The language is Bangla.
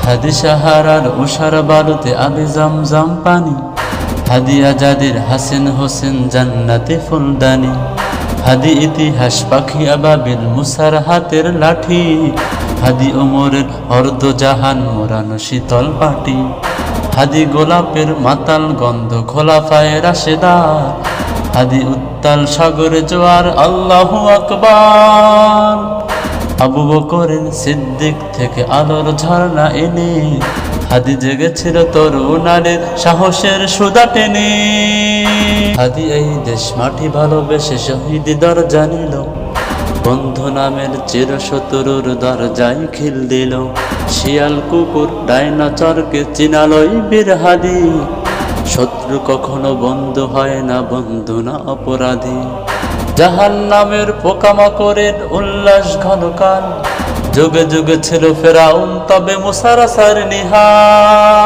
হাদি সাহারার উষার বালুতে আবে জমজম পানি, হাদি আজাদের হাসেন হোসেন জান্নাতে ফুলদানি, হাদি ইতিহাস পাখি আবাবিল মুসার হাতের লাঠি, হাদি ওমরের অর্ধ জাহান মোরানো শীতল পাটি, হাদি গোলাপের মাতাল গন্ধ খোলাফায়ে রাশেদার, হাদি উত্তাল সাগরে জোয়ার আল্লাহু আকবার। আবু বকরের সিদ্দিক থেকে আলোর ঝর্ণা এনে হাদি জেগেছিল তরুণাদের সাহসের সুদা টেনে। হাদি এই দেশ মাটি ভালোবেসে শহীদ দরজা নিল, বন্ধু নামের চিরশত্রুর দরজায় খিল দিল। শিয়াল কুকুর ডাইনোসরকে চিনালই বীর হাদি, শত্রু কখনো বন্ধু হয় না, বন্ধু না অপরাধী। জাহান্নামের পোকামাকড়ের উল্লাস ঘনকাল, যুগে যুগে ছিল ফেরাউন তবে মুসার আসার নিহাল।